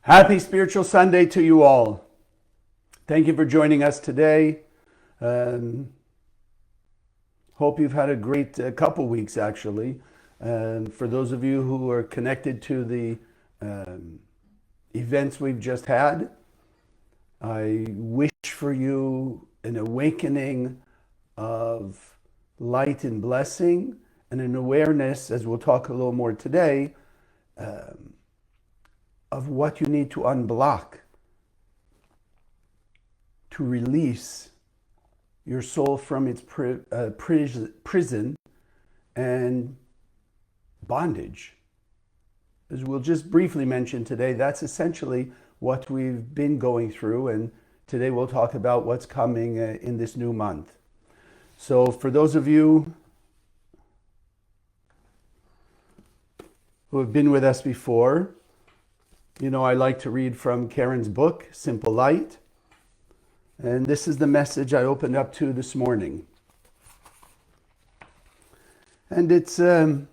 Happy Spiritual Sunday to you all. Thank you for joining us today. Hope you've had a great couple weeks, actually. For those of you who are connected to the events we've just had, I wish for you an awakening of light and blessing and an awareness, as we'll talk a little more today, of what you need to unblock to release your soul from its prison and bondage. As we'll just briefly mention today, that's essentially what we've been going through, and today we'll talk about what's coming in this new month. So for those of you who have been with us before, you know I like to read from Karen's book, Simple Light. And this is the message I opened up to this morning. And it's, the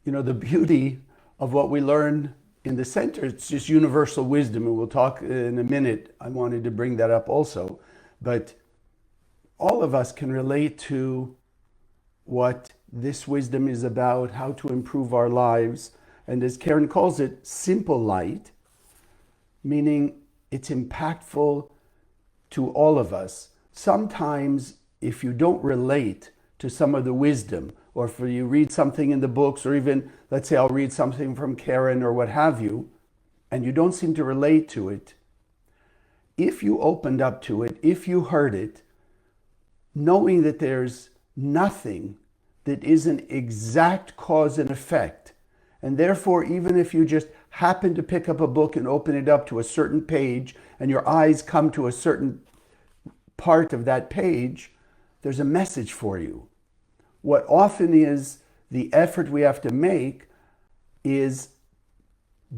beauty of what we learn in the center. It's just universal wisdom, and we'll talk in a minute. I wanted to bring that up also. But all of us can relate to what this wisdom is about, how to improve our lives. And as Karen calls it, simple light, meaning it's impactful to all of us. Sometimes if you don't relate to some of the wisdom, or if you read something in the books, or even, let's say I'll read something from Karen or what have you, and you don't seem to relate to it, if you opened up to it, if you heard it, knowing that there's nothing that is an exact cause and effect, and therefore, even if you just happen to pick up a book and open it up to a certain page and your eyes come to a certain part of that page, there's a message for you. What often is the effort we have to make is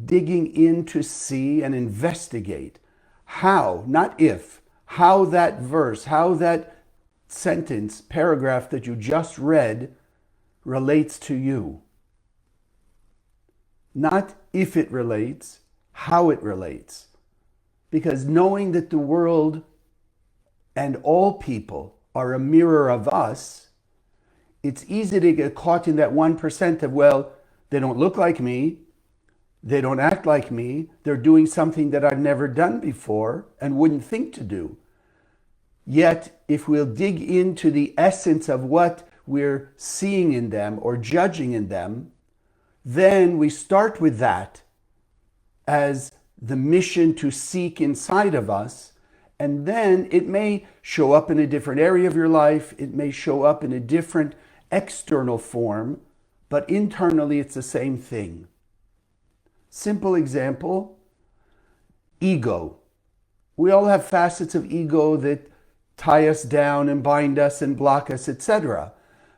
digging in to see and investigate how, not if, how that verse, how that sentence, paragraph that you just read relates to you. Not if it relates, how it relates. Because knowing that the world and all people are a mirror of us, it's easy to get caught in that 1% of, well, they don't look like me, they don't act like me, they're doing something that I've never done before and wouldn't think to do. Yet, if we'll dig into the essence of what we're seeing in them or judging in them, then we start with that as the mission to seek inside of us, and then it may show up in a different area of your life, it may show up in a different external form, but internally it's the same thing. Simple example, ego. We all have facets of ego that tie us down and bind us and block us, etc.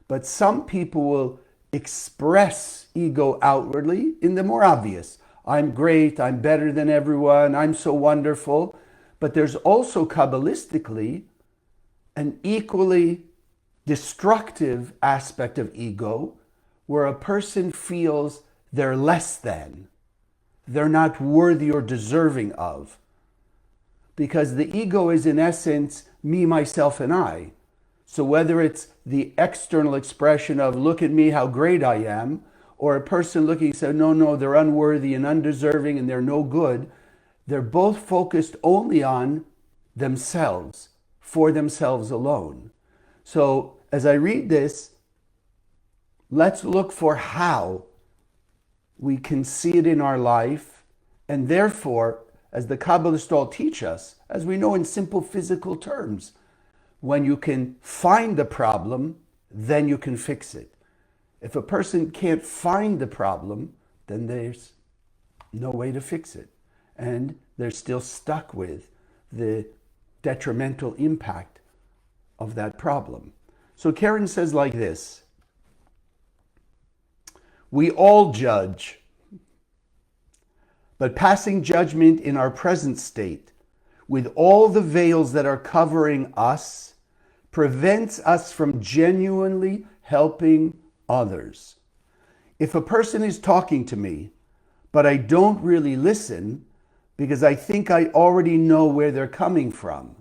But some people will express ego outwardly in the more obvious. I'm great, I'm better than everyone, I'm so wonderful. But there's also Kabbalistically an equally destructive aspect of ego where a person feels they're less than, they're not worthy or deserving of. Because the ego is in essence me, myself, and I. So whether it's the external expression of, look at me, how great I am, or a person looking and saying, no, they're unworthy and undeserving and they're no good, they're both focused only on themselves, for themselves alone. So as I read this, let's look for how we can see it in our life, and therefore, as the Kabbalists all teach us, as we know in simple physical terms, when you can find the problem, then you can fix it. If a person can't find the problem, then there's no way to fix it. And they're still stuck with the detrimental impact of that problem. So Karen says like this: we all judge, but passing judgment in our present state, with all the veils that are covering us, prevents us from genuinely helping others. If a person is talking to me, but I don't really listen because I think I already know where they're coming from,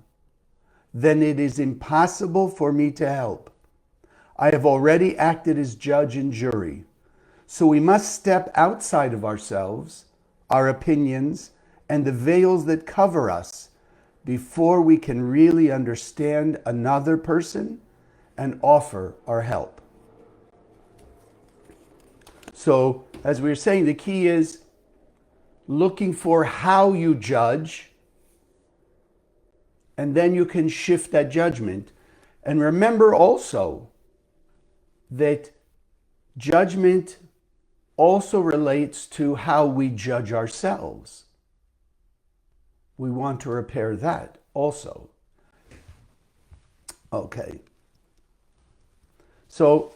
then it is impossible for me to help. I have already acted as judge and jury. So we must step outside of ourselves, our opinions, and the veils that cover us before we can really understand another person and offer our help. So, as we were saying, the key is looking for how you judge, and then you can shift that judgment. And remember also that judgment also relates to how we judge ourselves. We want to repair that also. Okay. So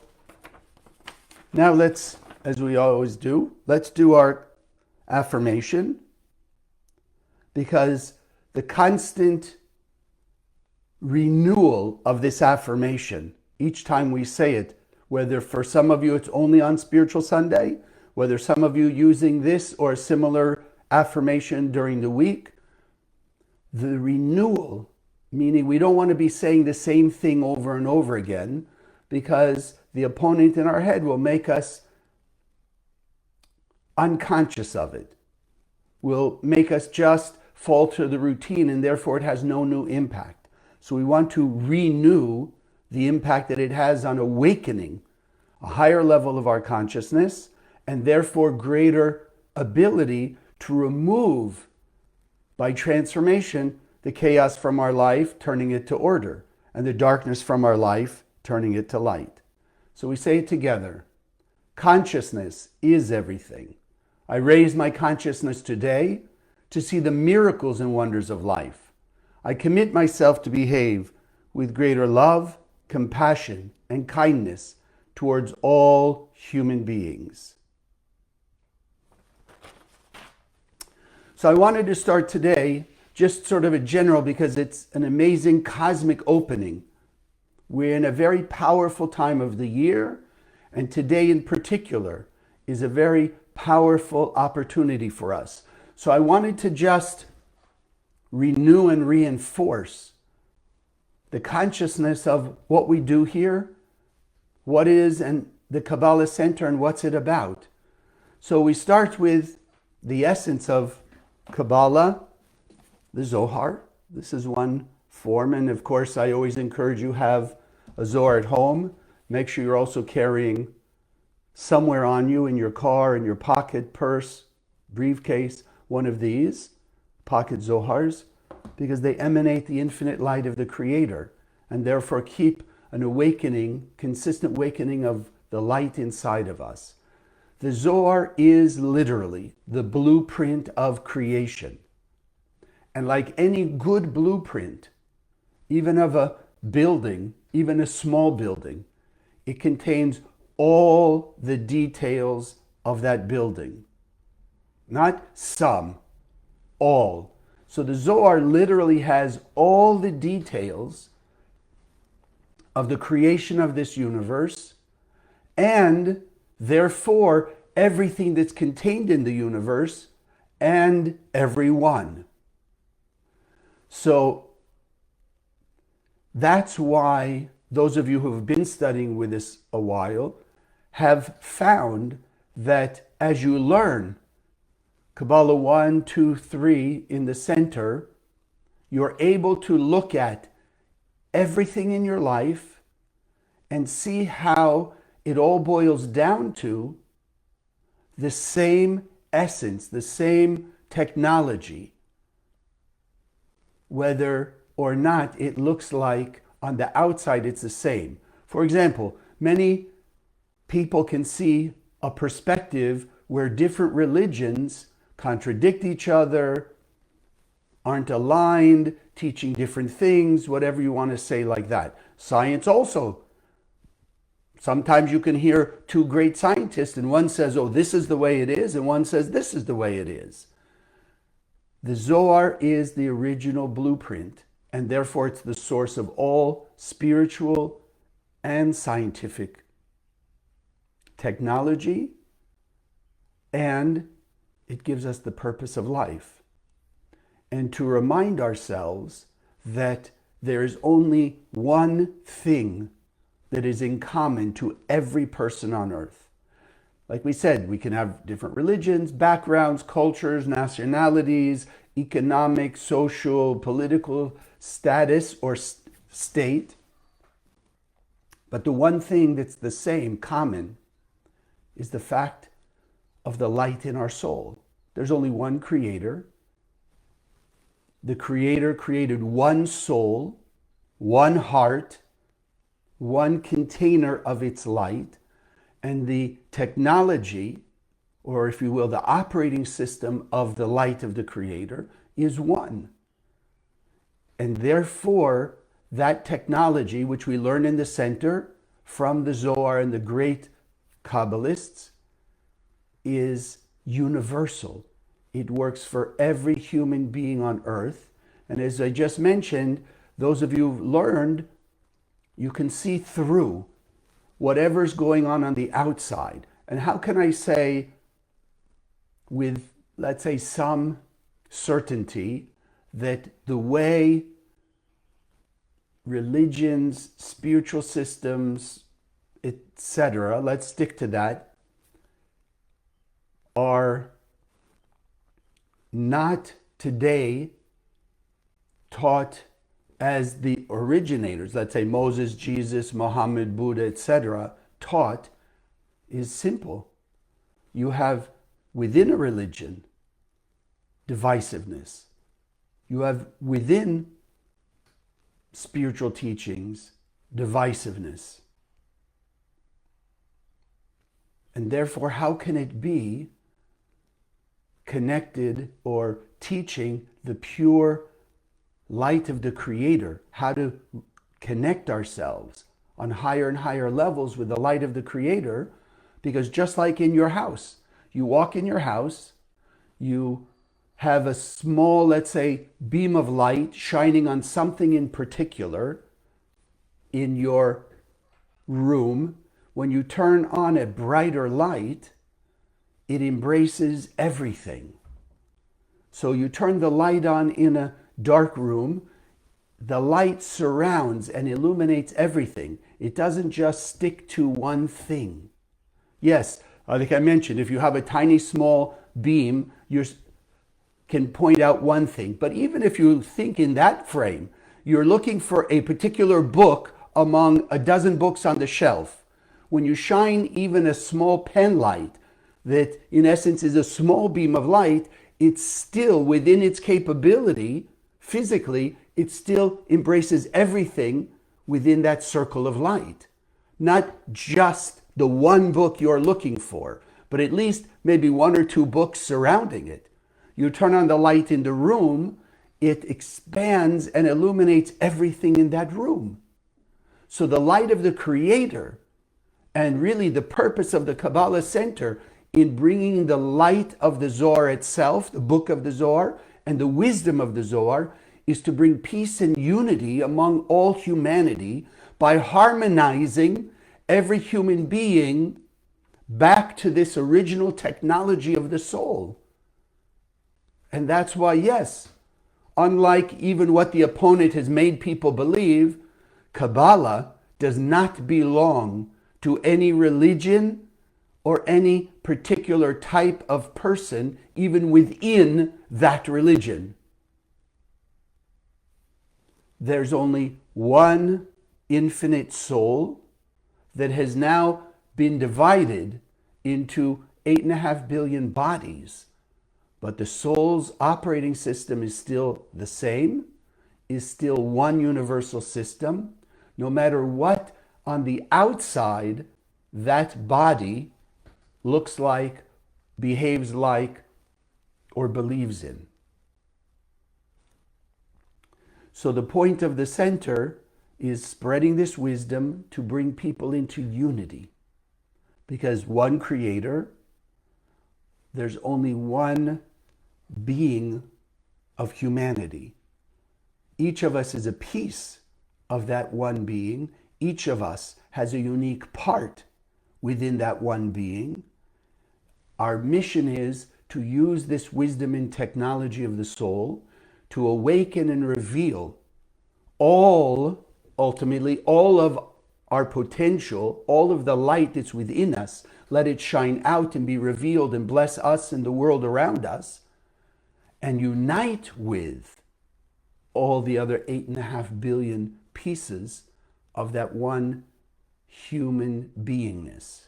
now let's, as we always do, let's do our affirmation, because the constant renewal of this affirmation, each time we say it, whether for some of you it's only on Spiritual Sunday, whether some of you using this or a similar affirmation during the week, the renewal, meaning we don't want to be saying the same thing over and over again, because the opponent in our head will make us unconscious of it, will make us just fall to the routine, and therefore it has no new impact. So we want to renew the impact that it has on awakening a higher level of our consciousness, and therefore greater ability to remove, by transformation, the chaos from our life, turning it to order, and the darkness from our life, turning it to light. So we say it together. Consciousness is everything. I raise my consciousness today to see the miracles and wonders of life. I commit myself to behave with greater love, compassion, and kindness towards all human beings. So I wanted to start today just sort of a general, because it's an amazing cosmic opening. We're in a very powerful time of the year, and today in particular is a very powerful opportunity for us. So I wanted to just renew and reinforce the consciousness of what we do here, what is and the Kabbalah Centre, and what's it about. So we start with the essence of Kabbalah, the Zohar. This is one form, and of course I always encourage you have a Zohar at home. Make sure you're also carrying somewhere on you, in your car, in your pocket, purse, briefcase, one of these pocket Zohars, because they emanate the infinite light of the Creator, and therefore keep an awakening, consistent awakening of the light inside of us. The Zohar is literally the blueprint of creation. And like any good blueprint, even of a building, even a small building, it contains all the details of that building. Not some, all. So the Zohar literally has all the details of the creation of this universe, and therefore everything that's contained in the universe and everyone. So that's why those of you who have been studying with us a while have found that as you learn Kabbalah 1, 2, 3 in the center, you're able to look at everything in your life and see how it all boils down to the same essence, the same technology, whether or not it looks like on the outside it's the same. For example, many people can see a perspective where different religions contradict each other, aren't aligned, teaching different things, whatever you want to say like that. Science also. Sometimes you can hear two great scientists and one says, oh, this is the way it is, and one says, this is the way it is. The Zohar is the original blueprint, and therefore it's the source of all spiritual and scientific technology, and it gives us the purpose of life. And to remind ourselves that there is only one thing that is in common to every person on earth. Like we said, we can have different religions, backgrounds, cultures, nationalities, economic, social, political status or state. But the one thing that's the same, common, is the fact of the light in our soul. There's only one creator. The creator created one soul, one heart, one container of its light, and the technology, or if you will, the operating system of the light of the creator is one. And therefore, that technology, which we learn in the center from the Zohar and the great Kabbalists, is universal. It works for every human being on earth. And as I just mentioned, those of you who've learned, you can see through whatever's going on the outside. And how can I say with, let's say, some certainty that the way religions, spiritual systems, etc., let's stick to that, are not today taught as the originators, let's say Moses, Jesus, Muhammad, Buddha, etc., taught, is simple. You have within a religion divisiveness. You have within spiritual teachings divisiveness. And therefore, how can it be connected or teaching the pure light of the Creator, how to connect ourselves on higher and higher levels with the light of the Creator? Because just like in your house, you walk in your house, you have a small, let's say, beam of light shining on something in particular in your room. When you turn on a brighter light, it embraces everything. So you turn the light on in a dark room, the light surrounds and illuminates everything. It doesn't just stick to one thing. Yes, like I mentioned, if you have a tiny small beam, you can point out one thing. But even if you think in that frame, you're looking for a particular book among a dozen books on the shelf. When you shine even a small pen light, that in essence is a small beam of light, it's still within its capability, physically, it still embraces everything within that circle of light. Not just the one book you're looking for, but at least maybe one or two books surrounding it. You turn on the light in the room, it expands and illuminates everything in that room. So the light of the Creator, and really the purpose of the Kabbalah Centre in bringing the light of the Zohar itself, the book of the Zohar, and the wisdom of the Zohar, is to bring peace and unity among all humanity by harmonizing every human being back to this original technology of the soul. And that's why, yes, unlike even what the opponent has made people believe, Kabbalah does not belong to any religion or any particular type of person, even within that religion. There's only one infinite soul that has now been divided into 8.5 billion bodies. But the soul's operating system is still the same, is still one universal system, no matter what on the outside that body looks like, behaves like, or believes in. So the point of the center is spreading this wisdom to bring people into unity. Because one Creator, there's only one being of humanity. Each of us is a piece of that one being. Each of us has a unique part within that one being. Our mission is to use this wisdom and technology of the soul to awaken and reveal ultimately all of our potential, all of the light that's within us. Let it shine out and be revealed and bless us and the world around us, and unite with all the other 8.5 billion pieces of that one human beingness.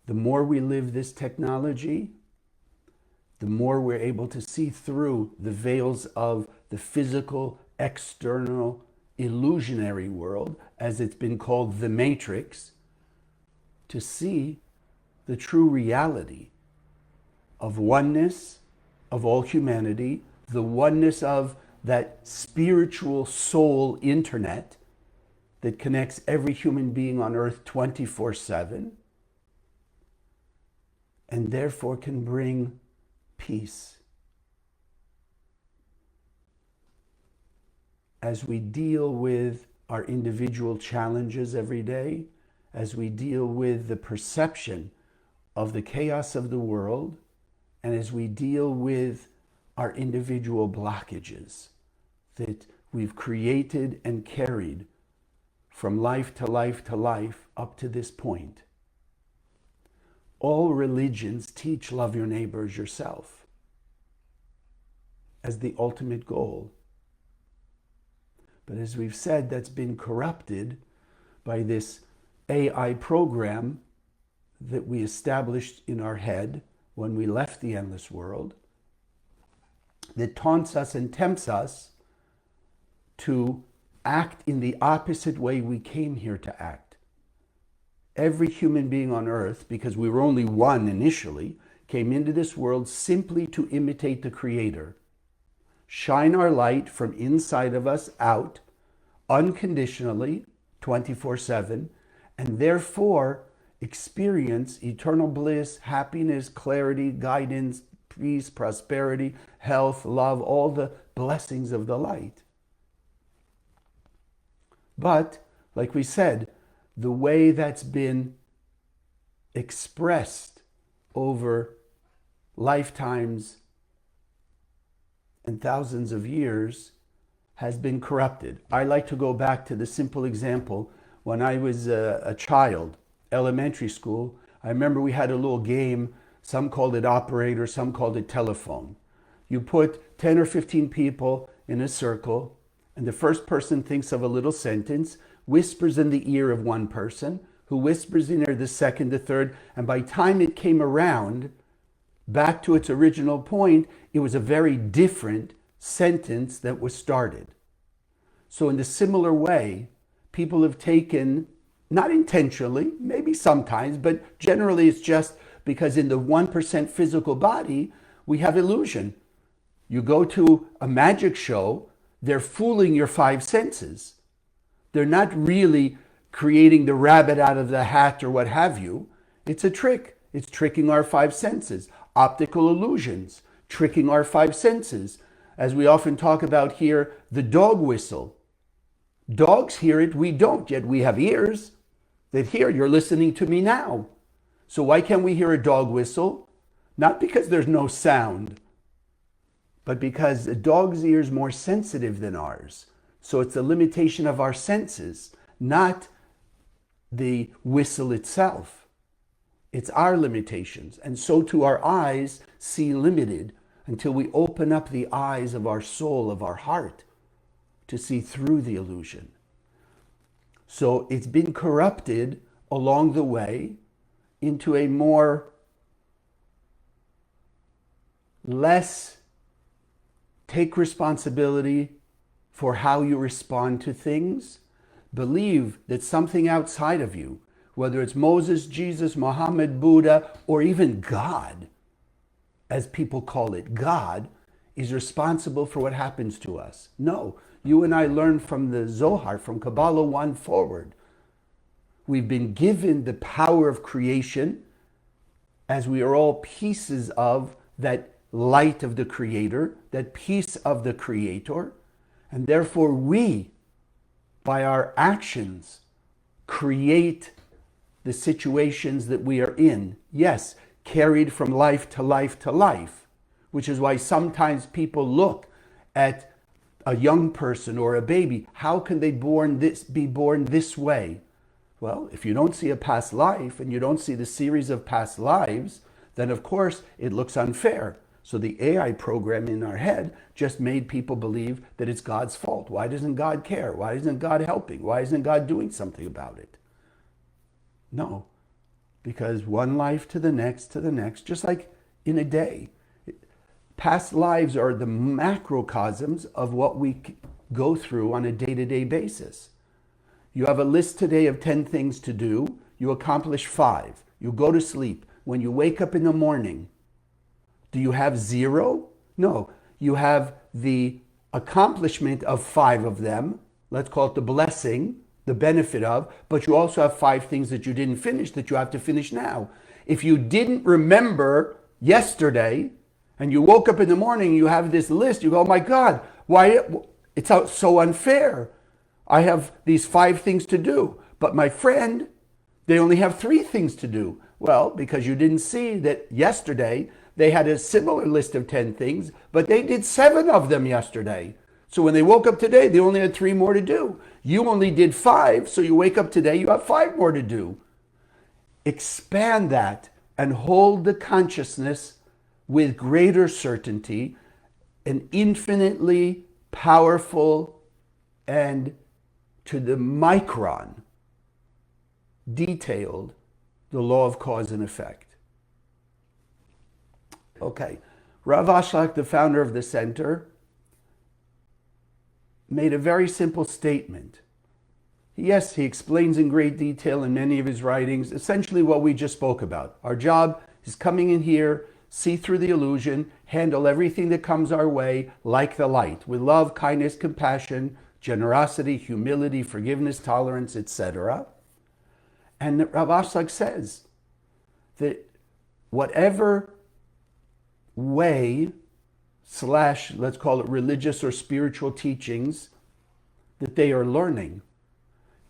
The more we live this technology, the more we're able to see through the veils of the physical, external, illusionary world, as it's been called the Matrix, to see the true reality of oneness of all humanity, the oneness of that spiritual soul internet that connects every human being on earth 24/7, and therefore can bring peace. As we deal with our individual challenges every day, as we deal with the perception of the chaos of the world, and as we deal with our individual blockages that we've created and carried from life to life to life up to this point. All religions teach love your neighbor as yourself as the ultimate goal. But as we've said, that's been corrupted by this AI program that we established in our head when we left the endless world, that taunts us and tempts us to act in the opposite way we came here to act. Every human being on earth, because we were only one initially, came into this world simply to imitate the Creator. Shine our light from inside of us out, unconditionally, 24/7, and therefore experience eternal bliss, happiness, clarity, guidance, peace, prosperity, health, love, all the blessings of the light. But, like we said, the way that's been expressed over lifetimes and thousands of years has been corrupted. I like to go back to the simple example when I was a child, elementary school. I remember we had a little game, some called it operator, some called it telephone. You put 10 or 15 people in a circle, and the first person thinks of a little sentence, whispers in the ear of one person, who whispers in ear the second, the third, and by the time it came around, back to its original point, it was a very different sentence that was started. So in a similar way, people have taken, not intentionally, maybe sometimes, but generally it's just because in the 1% physical body, we have illusion. You go to a magic show, they're fooling your five senses. They're not really creating the rabbit out of the hat or what have you. It's a trick. It's tricking our five senses. Optical illusions, tricking our five senses. As we often talk about here, the dog whistle. Dogs hear it, we don't, yet we have ears that hear, you're listening to me now. So why can't we hear a dog whistle? Not because there's no sound, but because a dog's ear is more sensitive than ours. So it's a limitation of our senses, not the whistle itself. It's our limitations. And so too our eyes see limited until we open up the eyes of our soul, of our heart, to see through the illusion. So it's been corrupted along the way into a less take responsibility for how you respond to things. Believe that something outside of you, whether it's Moses, Jesus, Muhammad, Buddha, or even God, as people call it, God, is responsible for what happens to us. No, you and I learn from the Zohar, from Kabbalah 1 forward. We've been given the power of creation as we are all pieces of that light of the Creator, that piece of the Creator, and therefore we, by our actions, create the situations that we are in. Yes, carried from life to life to life, which is why sometimes people look at a young person or a baby. How can they be born this way? Well, if you don't see a past life and you don't see the series of past lives, then of course it looks unfair. So the AI program in our head just made people believe that it's God's fault. Why doesn't God care? Why isn't God helping? Why isn't God doing something about it? No, because one life to the next, just like in a day. Past lives are the macrocosms of what we go through on a day-to-day basis. You have a list today of 10 things to do. You accomplish 5. You go to sleep. When you wake up in the morning, do you have 0? No, you have the accomplishment of 5 of them. Let's call it the blessing, the benefit of, but you also have 5 things that you didn't finish that you have to finish now. If you didn't remember yesterday and you woke up in the morning, you have this list, you go, oh my God, why? It's so unfair. I have these 5 things to do, but my friend, they only have 3 things to do. Well, because you didn't see that yesterday they had a similar list of 10 things, but they did 7 of them yesterday. So when they woke up today, they only had 3 more to do. You only did 5, so you wake up today, you have 5 more to do. Expand that and hold the consciousness with greater certainty, an infinitely powerful and to the micron detailed the law of cause and effect. Okay, Rav Ashlag, the founder of the center, made a very simple statement. Yes, he explains in great detail in many of his writings essentially what we just spoke about. Our job is coming in here, see through the illusion, handle everything that comes our way like the light, with love, kindness, compassion, generosity, humility, forgiveness, tolerance, etc. And Rav Ashlag says that whatever way / let's call it religious or spiritual teachings that they are learning,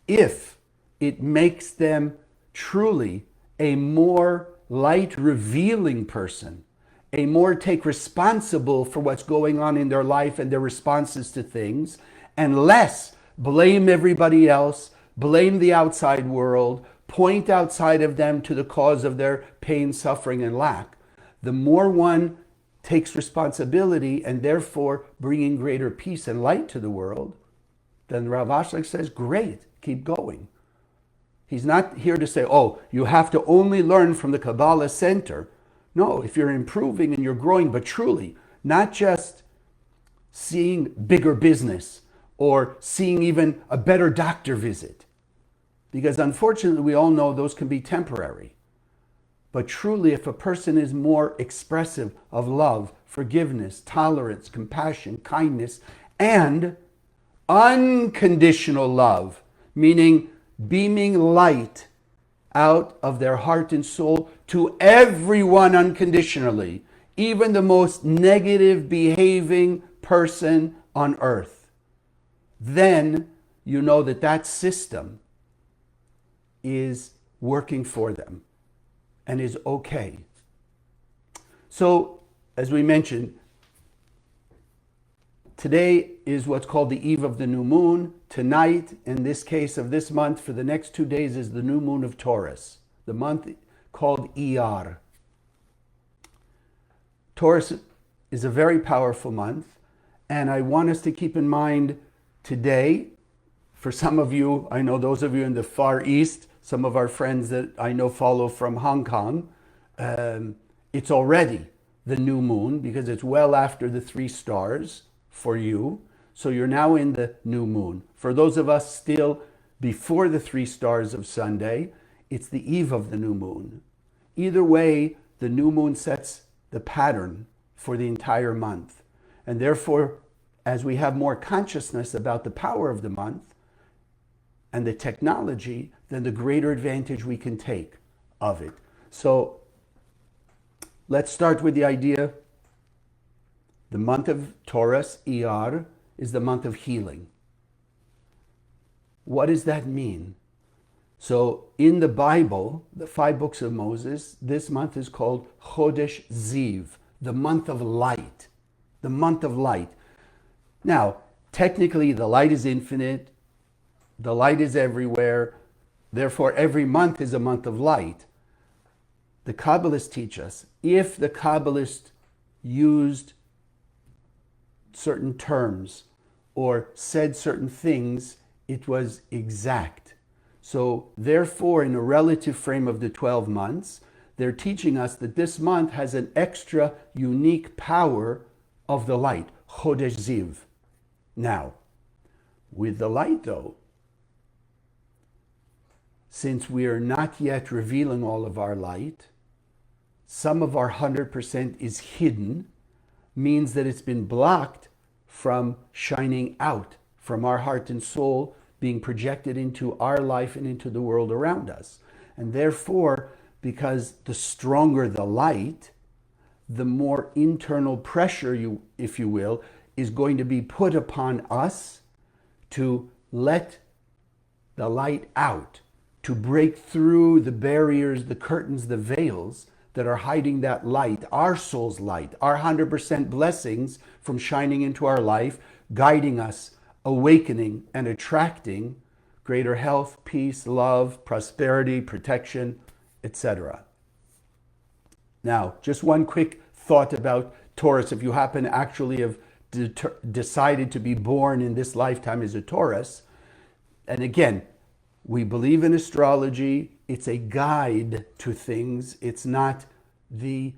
if it makes them truly a more light revealing person, a more take responsible for what's going on in their life and their responses to things, and less blame everybody else, blame the outside world, point outside of them to the cause of their pain, suffering, and lack, the more one takes responsibility and therefore bringing greater peace and light to the world, then Rav Ashlag says, great, keep going. He's not here to say, oh, you have to only learn from the Kabbalah Centre. No, if you're improving and you're growing, but truly, not just seeing bigger business or seeing even a better doctor visit. Because unfortunately, we all know those can be temporary. But truly, if a person is more expressive of love, forgiveness, tolerance, compassion, kindness, and unconditional love, meaning beaming light out of their heart and soul to everyone unconditionally, even the most negative behaving person on earth, then you know that that system is working for them and is okay. So, as we mentioned, today is what's called the eve of the new moon. Tonight, in this case of this month, for the next 2 days, is the new moon of Taurus, the month called Iyar. Taurus is a very powerful month, and I want us to keep in mind today, for some of you, I know those of you in the Far East, some of our friends that I know follow from Hong Kong, it's already the new moon because it's well after the 3 stars for you. So you're now in the new moon. For those of us still before the 3 stars of Sunday, it's the eve of the new moon. Either way, the new moon sets the pattern for the entire month. And therefore, as we have more consciousness about the power of the month and the technology, then the greater advantage we can take of it. So let's start with the idea. The month of Taurus, Iyar, is the month of healing. What does that mean? So in the Bible, the 5 books of Moses, this month is called Chodesh Ziv, the month of light. The month of light. Now, technically, the light is infinite. The light is everywhere. Therefore, every month is a month of light. The Kabbalists teach us, if the Kabbalists used certain terms or said certain things, it was exact. So therefore, in a relative frame of the 12 months, they're teaching us that this month has an extra unique power of the light, Chodesh Ziv. Now, with the light though, since we are not yet revealing all of our light, some of our 100% is hidden, means that it's been blocked from shining out from our heart and soul, being projected into our life and into the world around us. And therefore, because the stronger the light, the more internal pressure, if you will, is going to be put upon us to let the light out, to break through the barriers, the curtains, the veils that are hiding that light, our soul's light, our 100% blessings from shining into our life, guiding us, awakening and attracting greater health, peace, love, prosperity, protection, etc. Now, just one quick thought about Taurus. If you happen to actually have decided to be born in this lifetime as a Taurus, and again, we believe in astrology. It's a guide to things. It's not the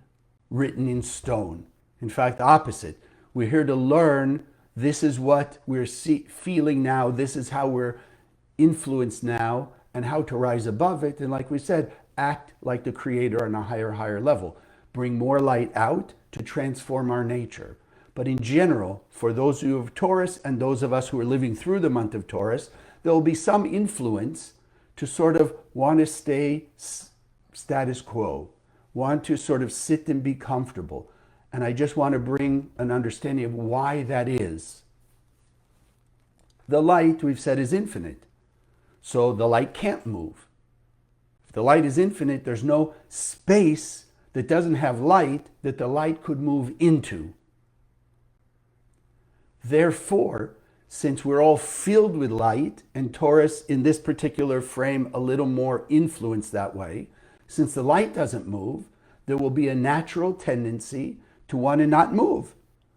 written in stone. In fact, the opposite. We're here to learn. This is what we're feeling now. This is how we're influenced now, and how to rise above it. And like we said, act like the Creator on a higher level. Bring more light out to transform our nature. But in general, for those who have Taurus and those of us who are living through the month of Taurus, there will be some influence to sort of want to stay status quo, want to sort of sit and be comfortable. And I just want to bring an understanding of why that is. The light, we've said, is infinite. So the light can't move. If the light is infinite, there's no space that doesn't have light that the light could move into. Therefore, since we're all filled with light, and Taurus in this particular frame a little more influenced that way, since the light doesn't move, there will be a natural tendency to want to not move.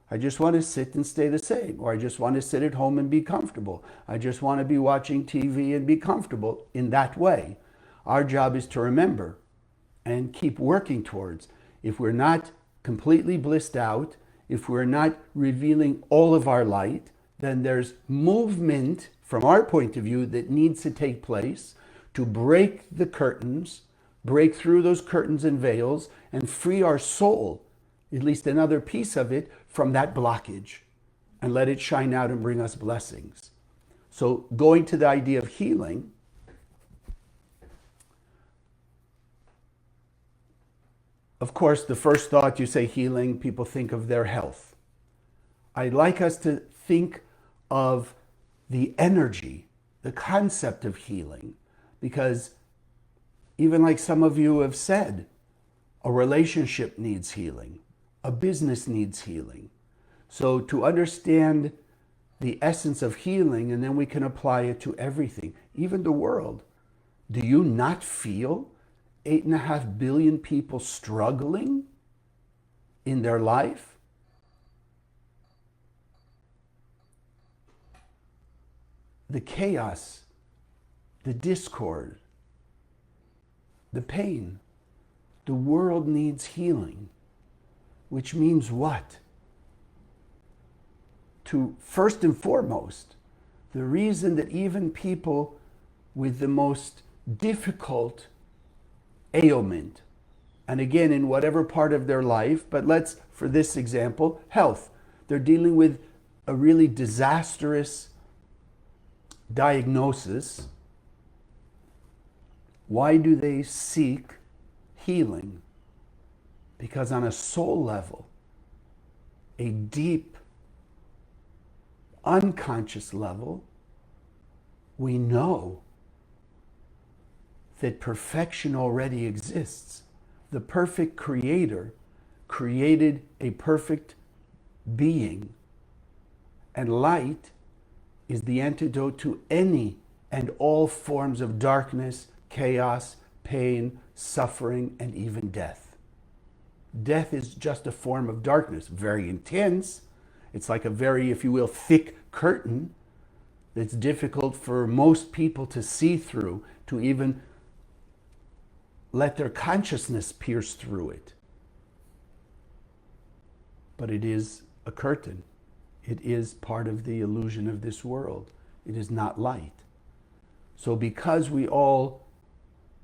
I just want to sit and stay the same, or I just want to sit at home and be comfortable. I just want to be watching TV and be comfortable in that way. Our job is to remember and keep working towards. If we're not completely blissed out, if we're not revealing all of our light, then there's movement from our point of view that needs to take place to break the curtains, break through those curtains and veils, and free our soul, at least another piece of it, from that blockage, and let it shine out and bring us blessings. So going to the idea of healing, of course, the first thought you say healing, people think of their health. I'd like us to think of the energy, the concept of healing, because even like some of you have said, a relationship needs healing, a business needs healing. So to understand the essence of healing, and then we can apply it to everything, even the world. Do you not feel 8.5 billion people struggling in their life? The chaos, the discord, the pain. The world needs healing, which means what? To first and foremost, the reason that even people with the most difficult ailment, and again, in whatever part of their life, but let's, for this example, health. They're dealing with a really disastrous diagnosis. Why do they seek healing? Because on a soul level, a deep, unconscious level, we know that perfection already exists. The perfect creator created a perfect being, and light is the antidote to any and all forms of darkness, chaos, pain, suffering, and even death. Death is just a form of darkness, very intense. It's like a very, if you will, thick curtain that's difficult for most people to see through, to even let their consciousness pierce through it. But it is a curtain. It is part of the illusion of this world. It is not light. So because we all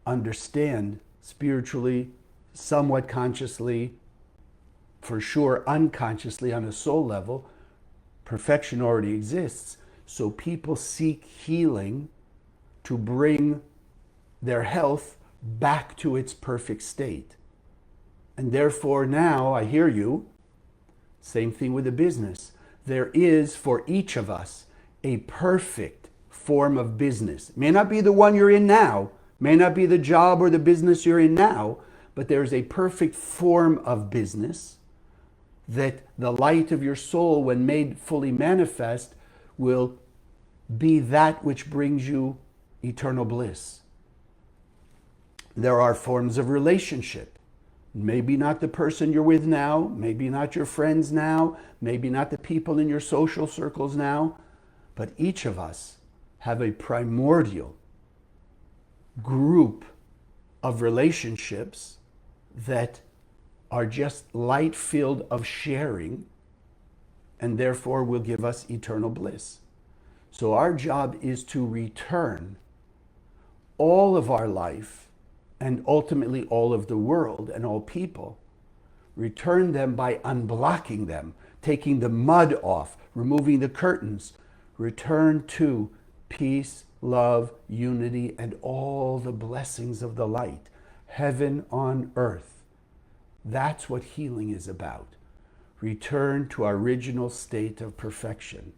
understand spiritually, somewhat consciously, for sure unconsciously on a soul level, perfection already exists. So people seek healing to bring their health back to its perfect state. And therefore now, I hear you, same thing with the business. There is for each of us a perfect form of business. It may not be the one you're in now, may not be the job or the business you're in now, but there's a perfect form of business that the light of your soul, when made fully manifest, will be that which brings you eternal bliss. There are forms of relationship. Maybe not the person you're with now, maybe not your friends now, maybe not the people in your social circles now, but each of us have a primordial group of relationships that are just light filled of sharing, and therefore will give us eternal bliss. So our job is to return all of our life and ultimately all of the world and all people, return them by unblocking them, taking the mud off, removing the curtains, return to peace, love, unity, and all the blessings of the light, heaven on earth. That's what healing is about. Return to our original state of perfection.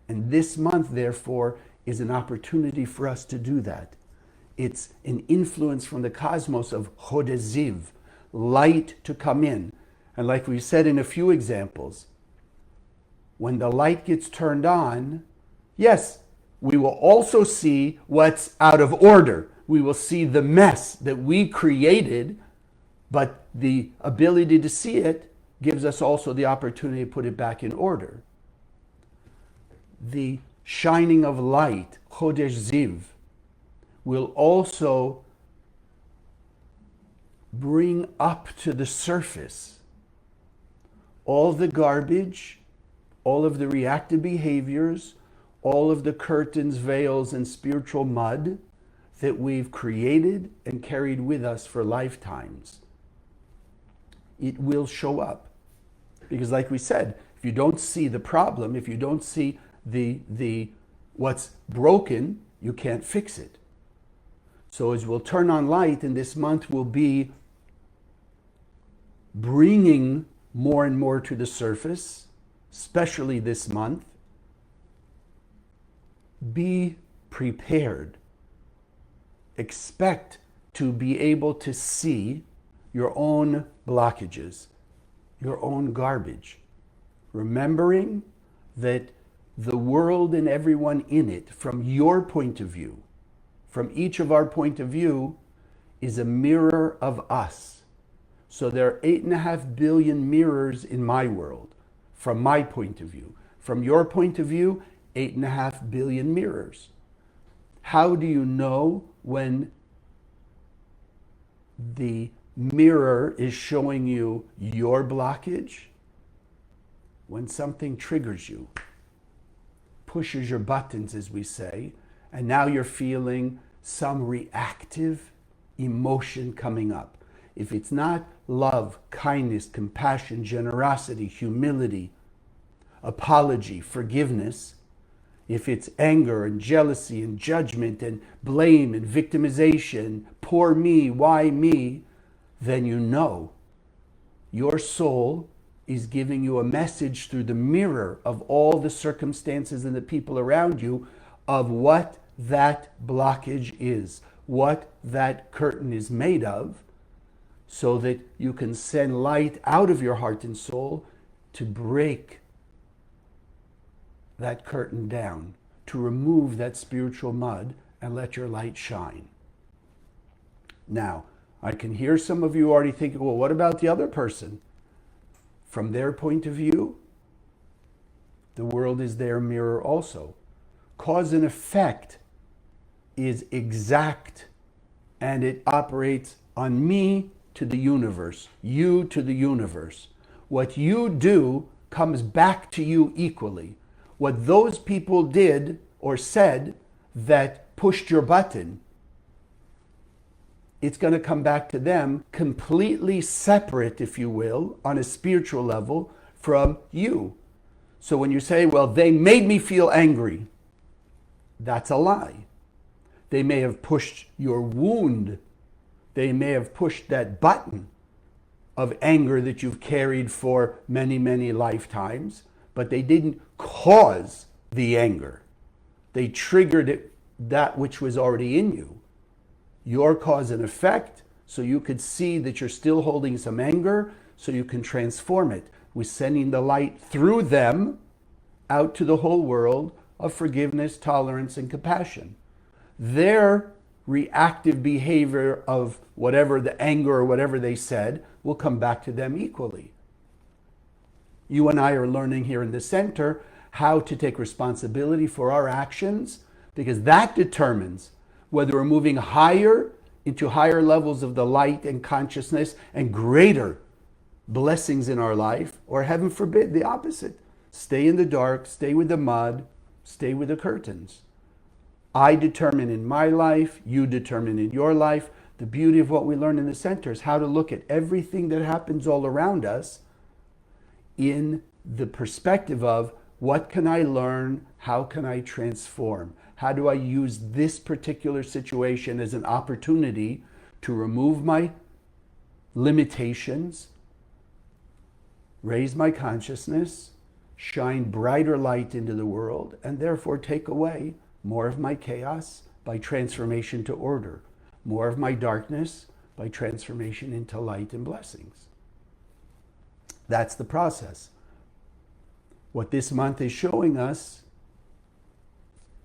And this month, therefore, is an opportunity for us to do that. It's an influence from the cosmos of Chodeziv, light to come in. And like we said in a few examples, when the light gets turned on, yes, we will also see what's out of order. We will see the mess that we created, but the ability to see it gives us also the opportunity to put it back in order. The shining of light, Chodesh Ziv, will also bring up to the surface all the garbage, all of the reactive behaviors, all of the curtains, veils, and spiritual mud that we've created and carried with us for lifetimes. It will show up. Because like we said, if you don't see the problem, if you don't see the what's broken, you can't fix it. So as we'll turn on light, and this month will be bringing more and more to the surface, especially this month, be prepared. Expect to be able to see your own blockages, your own garbage, remembering that the world and everyone in it, from your point of view, from each of our point of view, is a mirror of us. So there are 8.5 billion mirrors in my world, from my point of view. From your point of view, 8.5 billion mirrors. How do you know when the mirror is showing you your blockage? When something triggers you, pushes your buttons, as we say, and now you're feeling some reactive emotion coming up. If it's not love, kindness, compassion, generosity, humility, apology, forgiveness, if it's anger and jealousy and judgment and blame and victimization, poor me, why me, then you know your soul is giving you a message through the mirror of all the circumstances and the people around you of what that blockage is, what that curtain is made of so that you can send light out of your heart and soul to break that curtain down, to remove that spiritual mud and let your light shine. Now, I can hear some of you already thinking, well, what about the other person? From their point of view, the world is their mirror also. Cause and effect is exact, and it operates on me to the universe, you to the universe. What you do comes back to you equally. What those people did or said that pushed your button, it's going to come back to them completely separate, if you will, on a spiritual level from you. So when you say, well, they made me feel angry, that's a lie. They may have pushed your wound. They may have pushed that button of anger that you've carried for many, many lifetimes, but they didn't cause the anger. They triggered it, that which was already in you. Your cause and effect, so you could see that you're still holding some anger, so you can transform it with sending the light through them out to the whole world of forgiveness, tolerance, and compassion. Their reactive behavior of whatever the anger or whatever they said will come back to them equally. You and I are learning here in the center how to take responsibility for our actions, because that determines whether we're moving higher into higher levels of the light and consciousness and greater blessings in our life, or heaven forbid, the opposite. Stay in the dark, stay with the mud, stay with the curtains. I determine in my life, you determine in your life. The beauty of what we learn in the center is how to look at everything that happens all around us in the perspective of, what can I learn? How can I transform? How do I use this particular situation as an opportunity to remove my limitations, raise my consciousness, shine brighter light into the world, and therefore take away more of my chaos by transformation to order, more of my darkness by transformation into light and blessings. That's the process. What this month is showing us,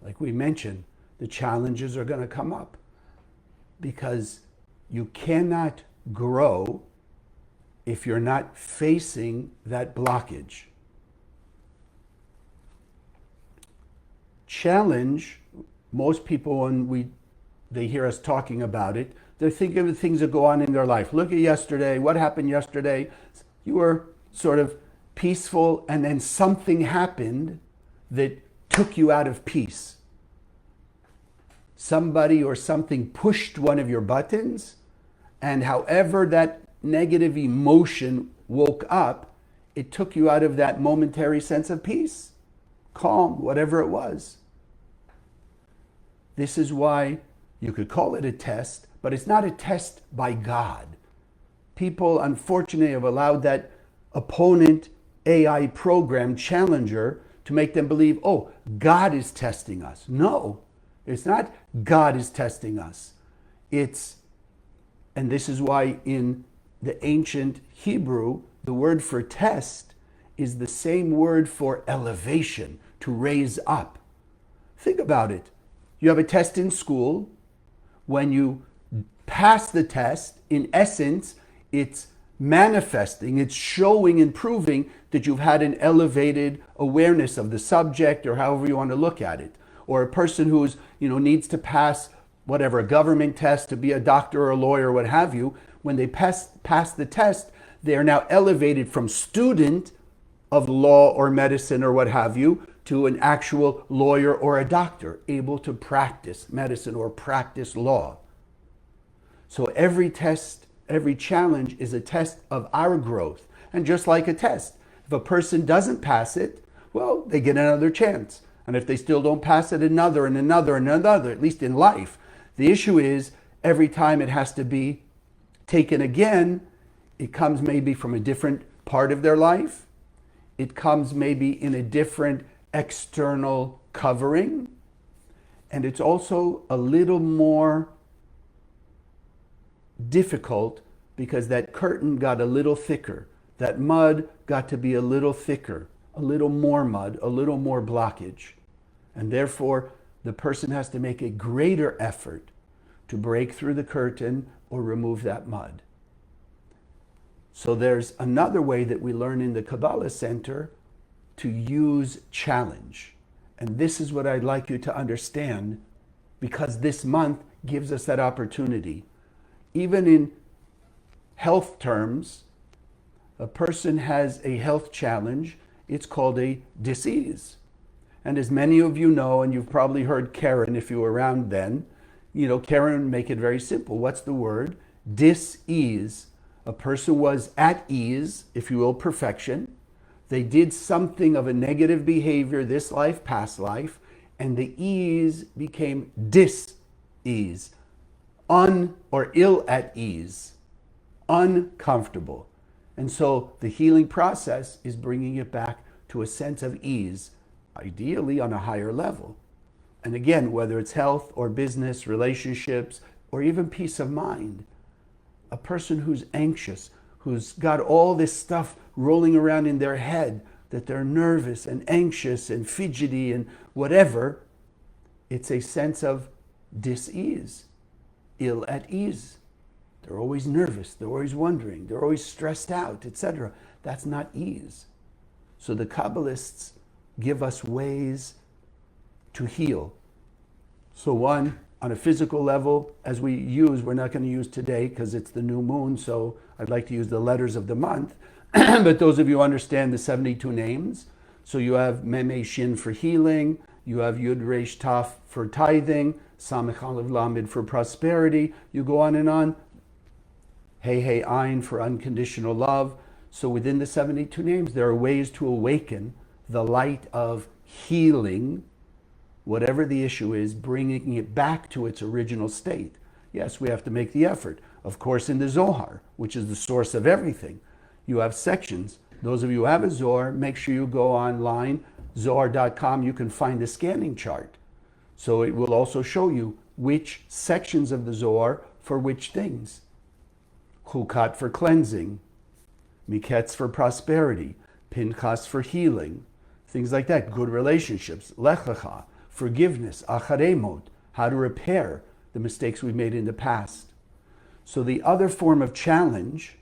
like we mentioned, the challenges are going to come up, because you cannot grow if you're not facing that blockage. Challenge, most people, when they hear us talking about it, they're thinking of the things that go on in their life. Look at yesterday, what happened yesterday? You were sort of peaceful, and then something happened that took you out of peace. Somebody or something pushed one of your buttons, and however that negative emotion woke up, it took you out of that momentary sense of peace, calm, whatever it was. This is why you could call it a test, but it's not a test by God. People, unfortunately, have allowed that opponent AI program challenger to make them believe, oh, God is testing us. No, it's not God is testing us. And this is why in the ancient Hebrew, the word for test is the same word for elevation, to raise up. Think about it. You have a test in school. When you pass the test, in essence, it's manifesting, it's showing and proving that you've had an elevated awareness of the subject, or however you want to look at it. Or a person who's, needs to pass whatever, a government test to be a doctor or a lawyer, what have you, when they pass the test, they are now elevated from student of law or medicine or what have you to an actual lawyer or a doctor, able to practice medicine or practice law. So every test, every challenge is a test of our growth. And just like a test, if a person doesn't pass it, well, they get another chance. And if they still don't pass it, another and another and another, at least in life. The issue is, every time it has to be taken again, it comes maybe from a different part of their life. It comes maybe in a different external covering. And it's also a little more difficult because that curtain got a little thicker. That mud got to be a little thicker, a little more mud, a little more blockage. And therefore, the person has to make a greater effort to break through the curtain or remove that mud. So there's another way that we learn in the Kabbalah Centre to use challenge. And this is what I'd like you to understand, because this month gives us that opportunity. Even in health terms, a person has a health challenge, it's called a disease. And as many of you know, and you've probably heard Karen if you were around then, Karen make it very simple. What's the word? Dis-ease. A person was at ease, if you will, perfection. They did something of a negative behavior this life, past life, and the ease became dis-ease, or ill at ease, uncomfortable. And so the healing process is bringing it back to a sense of ease, ideally on a higher level. And again, whether it's health or business, relationships, or even peace of mind, a person who's anxious, who's got all this stuff rolling around in their head, that they're nervous and anxious and fidgety and whatever, it's a sense of dis-ease, ill at ease. They're always nervous, they're always wondering, they're always stressed out, etc. That's not ease. So the Kabbalists give us ways to heal. So one, on a physical level, as we're not going to use today because it's the new moon, so I'd like to use the letters of the month. But those of you who understand the 72 names, so you have Mem Shin for healing, you have Yud Resh Taf for tithing, Samech Aleph Lamed for prosperity, you go on and on, Hey Ayin for unconditional love. So within the 72 names, there are ways to awaken the light of healing, whatever the issue is, bringing it back to its original state. Yes, we have to make the effort. Of course, in the Zohar, which is the source of everything, you have sections. Those of you who have a Zohar, make sure you go online, Zohar.com, you can find the scanning chart. So it will also show you which sections of the Zohar for which things. Chukat for cleansing, Miketz for prosperity, Pinchas for healing, things like that, good relationships, Lech Lecha, forgiveness, Acharemot, how to repair the mistakes we've made in the past. So the other form of challenge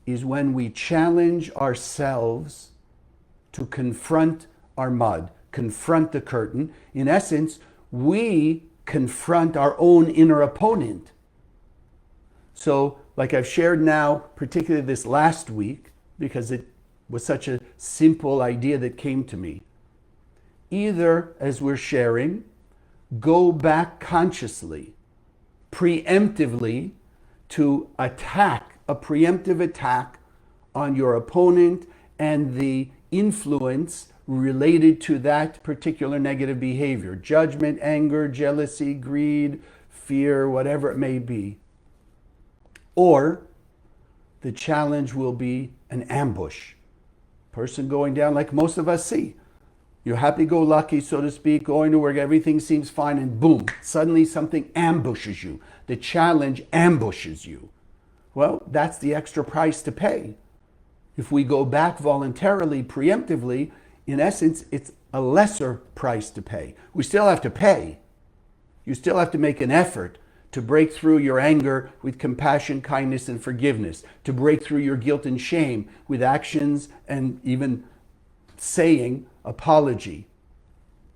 is when we challenge ourselves to confront our mud, confront the curtain. In essence, we confront our own inner opponent. So, like I've shared now, particularly this last week, because it was such a simple idea that came to me. Either, as we're sharing, go back consciously, preemptively, to attack, a preemptive attack on your opponent and the influence related to that particular negative behavior, judgment, anger, jealousy, greed, fear, whatever it may be. Or the challenge will be an ambush. Person going down like most of us see. You're happy-go-lucky, so to speak, going to work, everything seems fine, and boom, suddenly something ambushes you. The challenge ambushes you. Well, that's the extra price to pay. If we go back voluntarily, preemptively, in essence, it's a lesser price to pay. We still have to pay. You still have to make an effort to break through your anger with compassion, kindness, and forgiveness, to break through your guilt and shame with actions and even saying apology,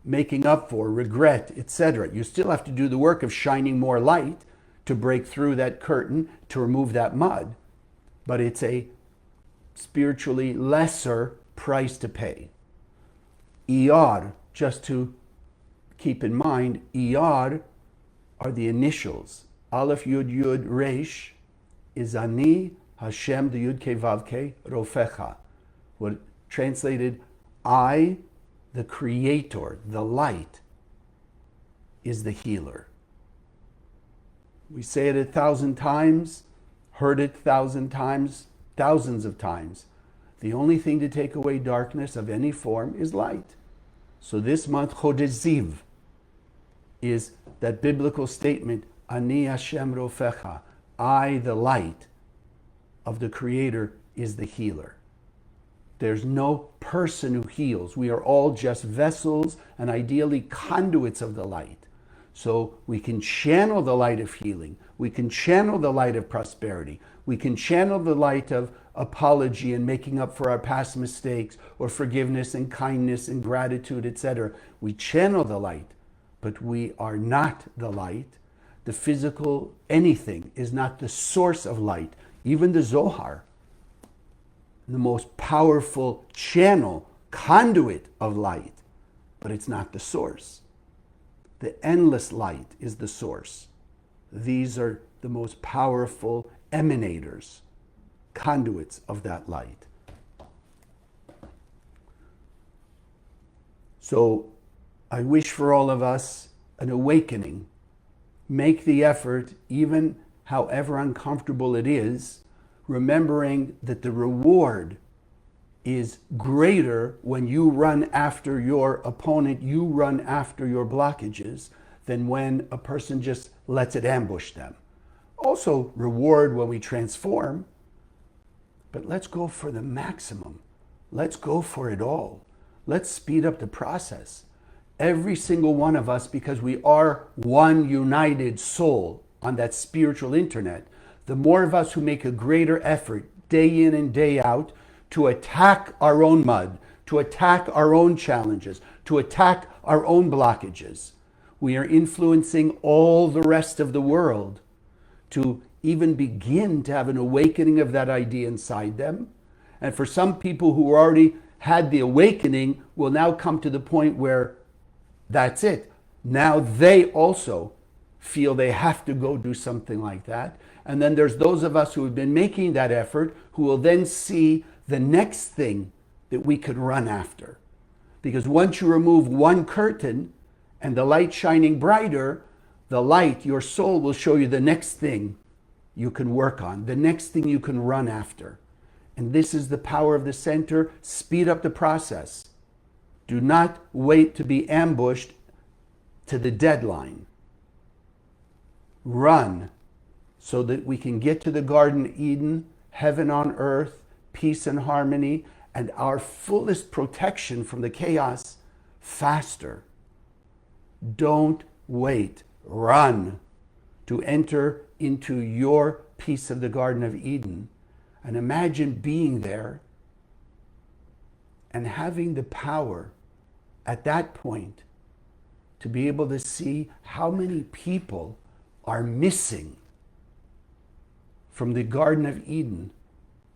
making up for, regret, etc. You still have to do the work of shining more light to break through that curtain, to remove that mud. But it's a spiritually lesser price to pay. ER, just to keep in mind, ER are the initials. Aleph, Yud, Yud, Resh is Ani, Hashem, the Yud, Ke, Vav, Ke, Rofecha. What translated, I, the creator, the light, is the healer. We say it 1,000 times, heard it 1,000 times, thousands of times. The only thing to take away darkness of any form is light. So this month, Chodesh Ziv, is that biblical statement, Ani Hashem Rofecha, I, the light of the Creator, is the healer. There's no person who heals. We are all just vessels and ideally conduits of the light. So we can channel the light of healing. We can channel the light of prosperity. We can channel the light of apology and making up for our past mistakes, or forgiveness and kindness and gratitude, etc. We channel the light, but we are not the light. The physical anything is not the source of light. Even the Zohar, the most powerful channel, conduit of light, but it's not the source. The endless light is the source. These are the most powerful emanators, conduits of that light. So I wish for all of us an awakening. Make the effort, even however uncomfortable it is, remembering that the reward is greater when you run after your opponent, you run after your blockages, than when a person just lets it ambush them. Also reward when we transform, but let's go for the maximum. Let's go for it all. Let's speed up the process. Every single one of us, because we are one united soul on that spiritual internet, the more of us who make a greater effort day in and day out to attack our own mud, to attack our own challenges, to attack our own blockages, we are influencing all the rest of the world to even begin to have an awakening of that idea inside them. And for some people who already had the awakening will now come to the point where that's it. Now they also feel they have to go do something like that. And then there's those of us who have been making that effort who will then see the next thing that we could run after. Because once you remove one curtain and the light shining brighter, the light, your soul, will show you the next thing you can work on, the next thing you can run after. And this is the power of the center. Speed up the process. Do not wait to be ambushed to the deadline. Run so that we can get to the Garden of Eden, heaven on earth, peace and harmony, and our fullest protection from the chaos faster. Don't wait. Run to enter into your piece of the Garden of Eden. And imagine being there and having the power at that point to be able to see how many people are missing from the Garden of Eden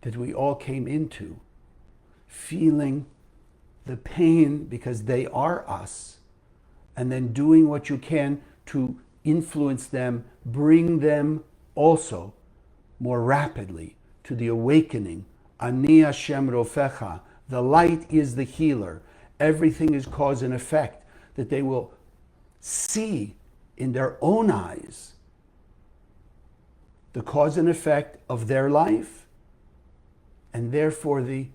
that we all came into, feeling the pain because they are us, and then doing what you can to influence them, bring them also more rapidly to the awakening. Ani Hashem Rofecha. The light is the healer. Everything is cause and effect, that they will see in their own eyes the cause and effect of their life, and therefore the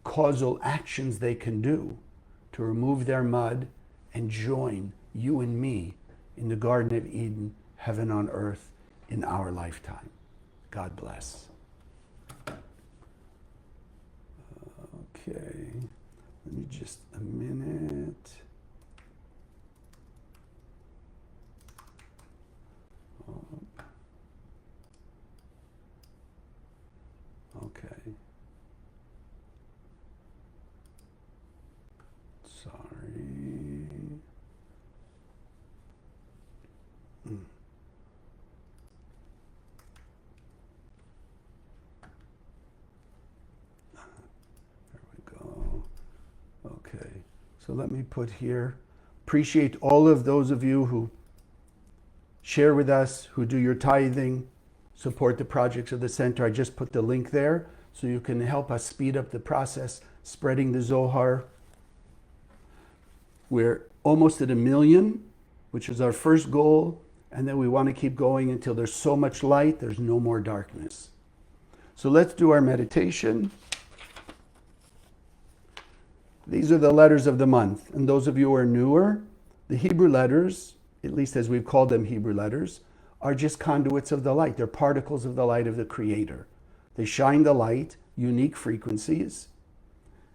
causal actions they can do to remove their mud and join you and me in the Garden of Eden, heaven on earth, in our lifetime. God bless. Okay, let me just a minute. Okay. Sorry. Okay, so let me put here, appreciate all of those of you who share with us, who do your tithing, support the projects of the center. I just put the link there so you can help us speed up the process, spreading the Zohar. We're almost at 1 million, which is our first goal, and then we want to keep going until there's so much light, there's no more darkness. So let's do our meditation. These are the letters of the month. And those of you who are newer, the Hebrew letters, at least as we've called them Hebrew letters, are just conduits of the light. They're particles of the light of the Creator. They shine the light, unique frequencies.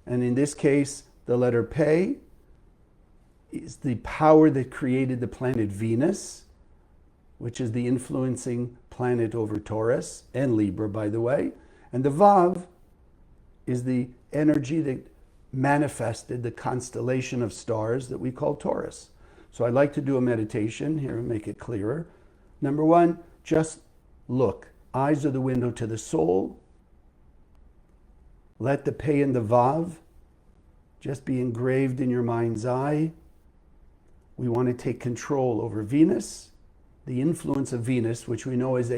And in this case, the letter Pe is the power that created the planet Venus, which is the influencing planet over Taurus and Libra, by the way. And the Vav is the energy that manifested the constellation of stars that we call Taurus. So I'd like to do a meditation here and make it clearer. Number one, just look. Eyes are the window to the soul. Let the Pe and the Vav just be engraved in your mind's eye. We want to take control over Venus, the influence of Venus, which we know is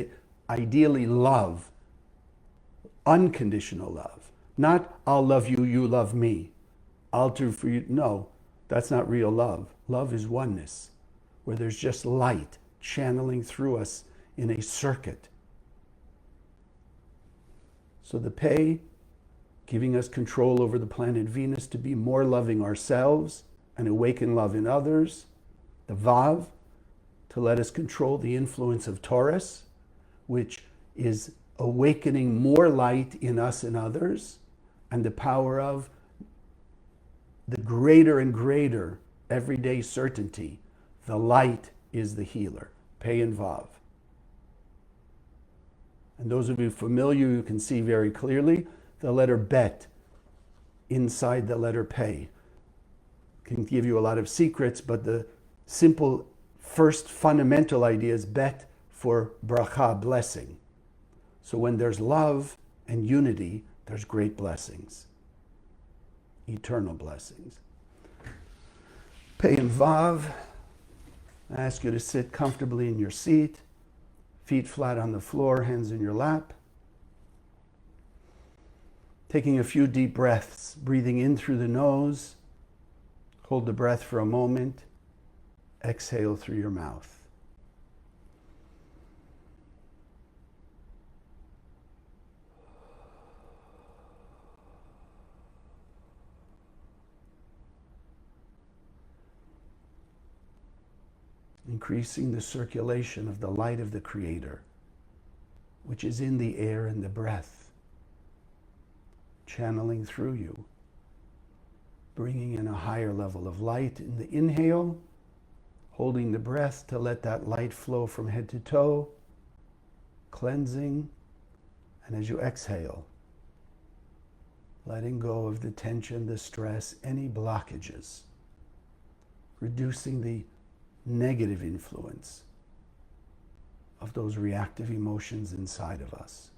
ideally love, unconditional love. Not, I'll love you, you love me. I'll do for you. No, that's not real love. Love is oneness, where there's just light channeling through us in a circuit. So the Pe, giving us control over the planet Venus to be more loving ourselves and awaken love in others. The Vav, to let us control the influence of Taurus, which is awakening more light in us and others, and the power of the greater and greater everyday certainty. The light is the healer. Pe and Vav. And those of you familiar, you can see very clearly the letter Bet inside the letter Pe. Can give you a lot of secrets, but the simple first fundamental idea is Bet for bracha, blessing. So when there's love and unity, there's great blessings, eternal blessings. Pe and Vav, I ask you to sit comfortably in your seat, feet flat on the floor, hands in your lap. Taking a few deep breaths, breathing in through the nose. Hold the breath for a moment. Exhale through your mouth. Increasing the circulation of the light of the Creator, which is in the air and the breath, channeling through you, bringing in a higher level of light in the inhale, holding the breath to let that light flow from head to toe, cleansing, and as you exhale, letting go of the tension, the stress, any blockages, reducing the negative influence of those reactive emotions inside of us.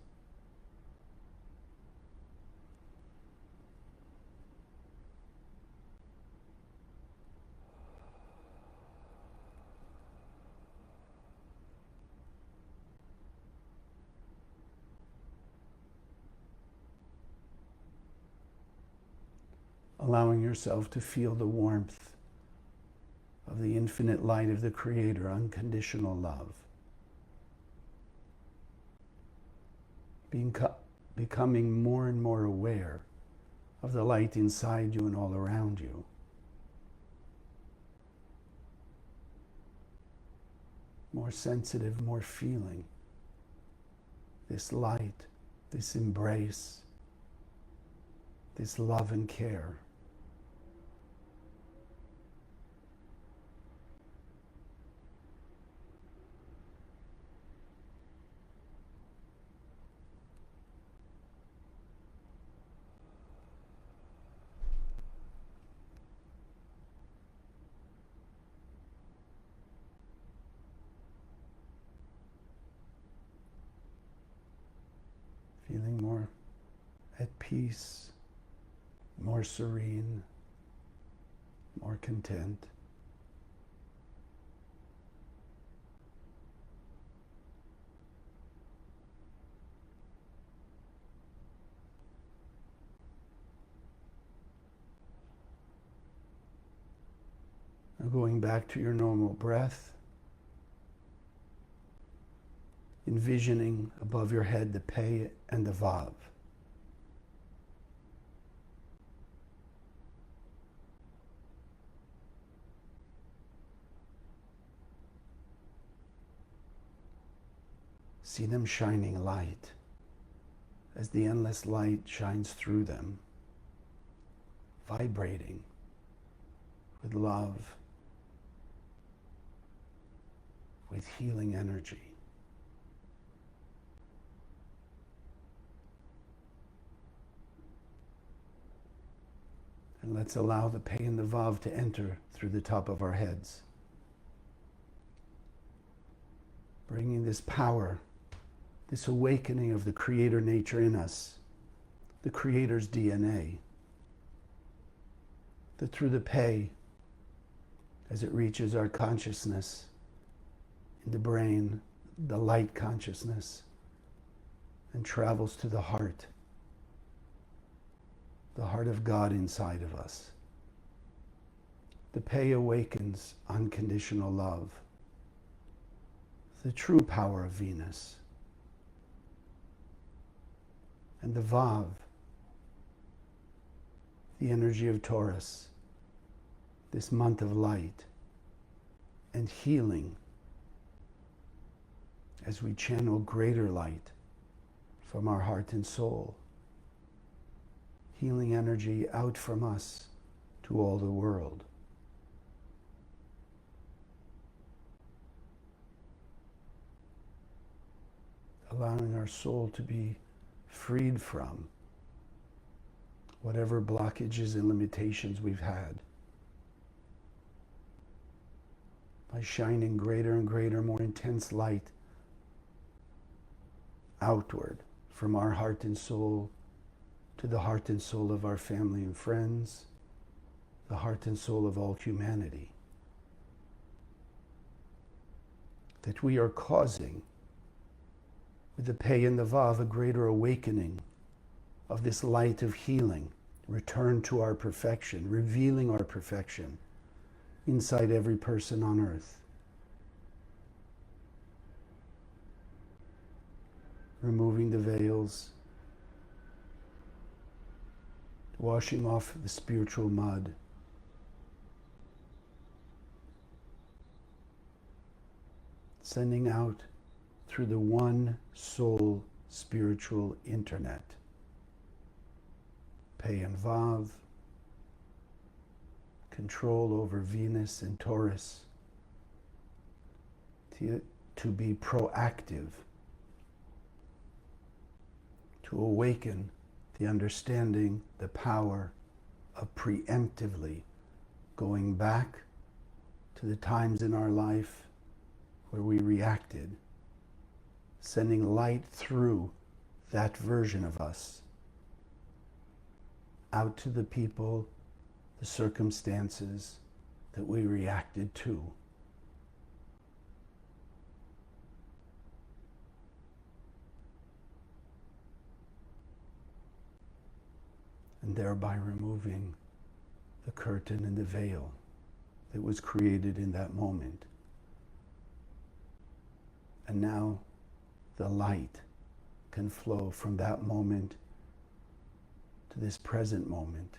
Allowing yourself to feel the warmth of the infinite light of the Creator, unconditional love. Becoming more and more aware of the light inside you and all around you. More sensitive, more feeling this light, this embrace, this love and care. Feeling more at peace, more serene, more content. Now going back to your normal breath, envisioning above your head the Pe and the Vav. See them shining light as the endless light shines through them, vibrating with love, with healing energy. And let's allow the Pei and the Vav to enter through the top of our heads, bringing this power, this awakening of the Creator nature in us, the Creator's DNA, that through the Pei, as it reaches our consciousness in the brain, the light consciousness, and travels to the heart of God inside of us. The Pei awakens unconditional love, the true power of Venus. And the Vav, the energy of Taurus, this month of light and healing as we channel greater light from our heart and soul. Healing energy out from us to all the world. Allowing our soul to be freed from whatever blockages and limitations we've had, by shining greater and greater, more intense light outward from our heart and soul to the heart and soul of our family and friends, the heart and soul of all humanity. That we are causing, with the Pei and the Vav, a greater awakening of this light of healing, return to our perfection, revealing our perfection inside every person on earth. Removing the veils, washing off the spiritual mud, sending out through the one soul spiritual internet. Pei and Vav, control over Venus and Taurus, to be proactive, to awaken the understanding, the power of preemptively going back to the times in our life where we reacted, sending light through that version of us out to the people, the circumstances that we reacted to. And thereby removing the curtain and the veil that was created in that moment. And now the light can flow from that moment to this present moment,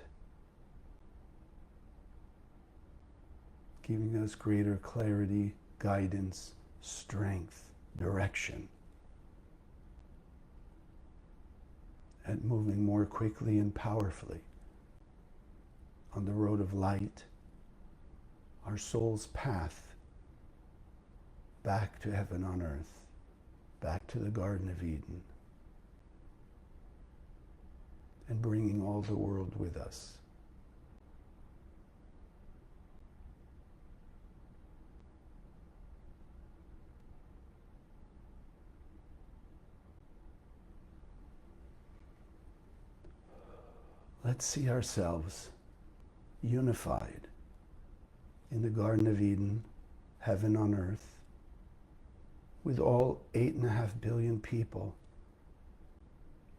giving us greater clarity, guidance, strength, direction, and moving more quickly and powerfully on the road of light, our soul's path back to heaven on earth, back to the Garden of Eden, and bringing all the world with us. Let's see ourselves unified in the Garden of Eden, heaven on earth, with all 8.5 billion people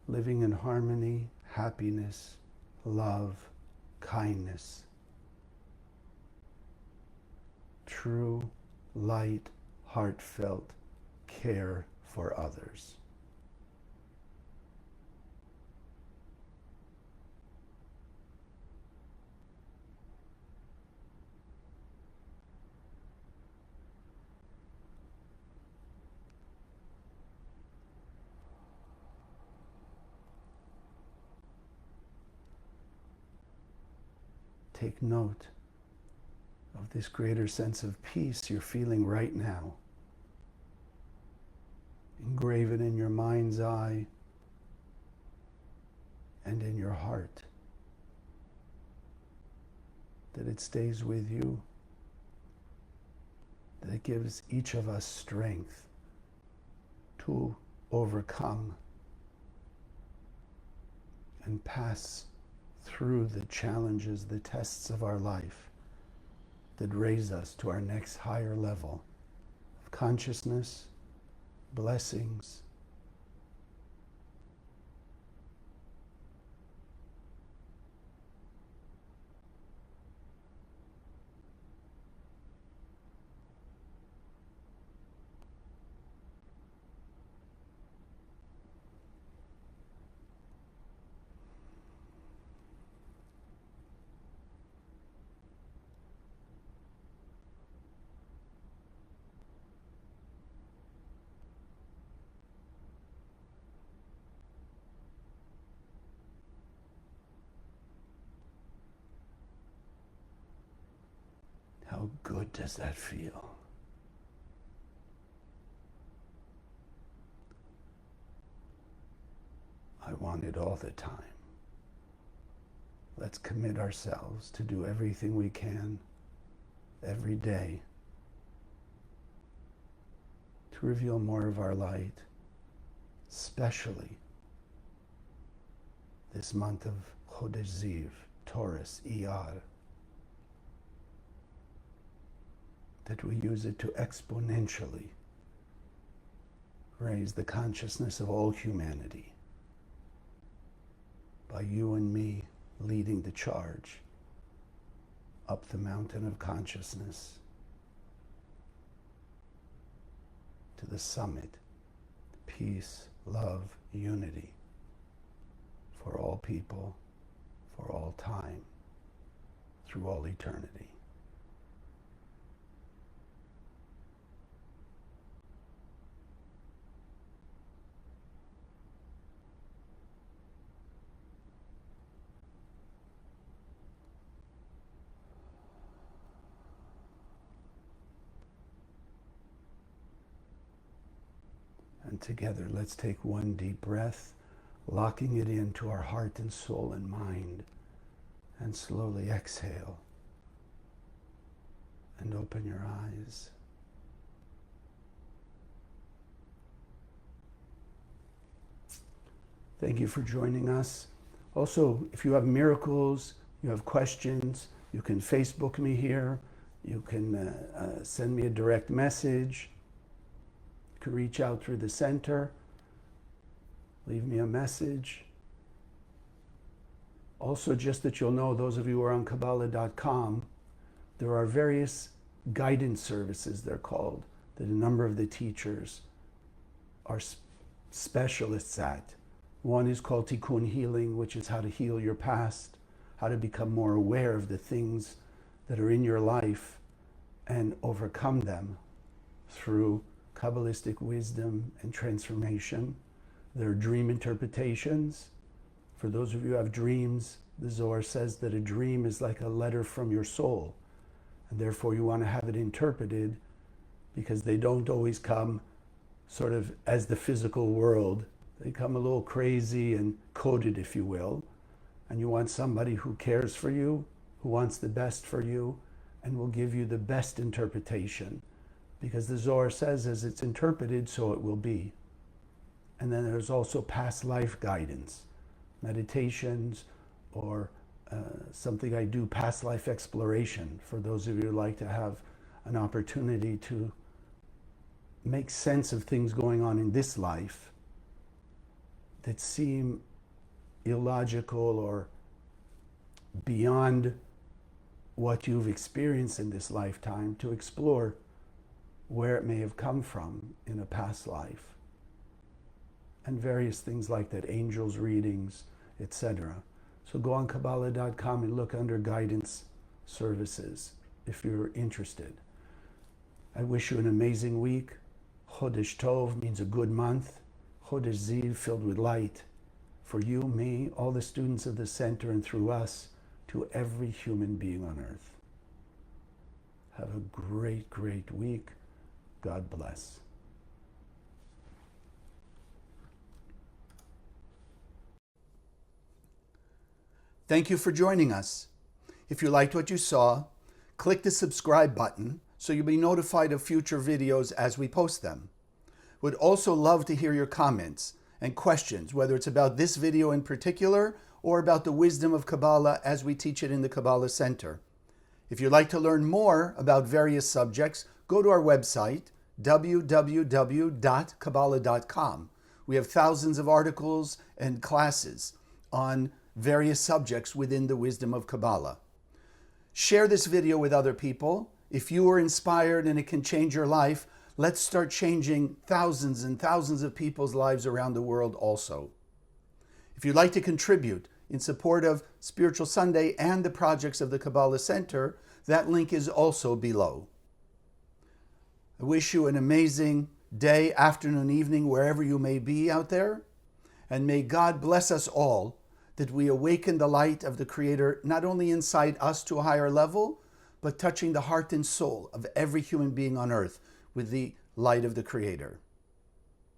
living in harmony, happiness, love, kindness, true, light, heartfelt care for others. take note of this greater sense of peace you're feeling right now. Engrave it in your mind's eye and in your heart, that it stays with you, that it gives each of us strength to overcome and pass through the challenges, the tests of our life that raise us to our next higher level of consciousness, blessings, how good does that feel? I want it all the time. Let's commit ourselves to do everything we can every day to reveal more of our light, especially this month of Chodesh Ziv, Taurus, Iyar, that we use it to exponentially raise the consciousness of all humanity by you and me leading the charge up the mountain of consciousness to the summit, peace, love, unity for all people, for all time, through all eternity. And together, let's take one deep breath, locking it into our heart and soul and mind, and slowly exhale and open your eyes. Thank you for joining us. Also, if you have miracles, you have questions, you can Facebook me here, you can send me a direct message. You can reach out through the center, leave me a message. Also, just that you'll know, those of you who are on Kabbalah.com, there are various guidance services, they're called, that a number of the teachers are specialists at. One is called Tikkun Healing, which is how to heal your past, how to become more aware of the things that are in your life and overcome them through Kabbalistic wisdom and transformation. There are dream interpretations. For those of you who have dreams, the Zohar says that a dream is like a letter from your soul, and therefore you want to have it interpreted, because they don't always come sort of as the physical world. They come a little crazy and coded, if you will, and you want somebody who cares for you, who wants the best for you, and will give you the best interpretation. Because the Zohar says, as it's interpreted, so it will be. And then there's also past life guidance, meditations, or something I do, past life exploration, for those of you who like to have an opportunity to make sense of things going on in this life that seem illogical or beyond what you've experienced in this lifetime, to explore where it may have come from in a past life, and various things like that, angels readings, etc. So go on Kabbalah.com and look under guidance services if you're interested. I wish you an amazing week. Chodesh Tov means a good month. Chodesh Ziv, filled with light. For you, me, all the students of the center, and through us, to every human being on earth. Have a great, great week. God bless. Thank you for joining us. If you liked what you saw, click the subscribe button so you'll be notified of future videos as we post them. Would also love to hear your comments and questions, whether it's about this video in particular or about the wisdom of Kabbalah as we teach it in the Kabbalah Centre. If you'd like to learn more about various subjects, go to our website, www.kabbalah.com. We have thousands of articles and classes on various subjects within the wisdom of Kabbalah. Share this video with other people. If you were inspired and it can change your life, let's start changing thousands and thousands of people's lives around the world also. If you'd like to contribute in support of Spiritual Sunday and the projects of the Kabbalah Centre, that link is also below. I wish you an amazing day, afternoon, evening, wherever you may be out there, and may God bless us all that we awaken the light of the Creator not only inside us to a higher level, but touching the heart and soul of every human being on earth with the light of the Creator.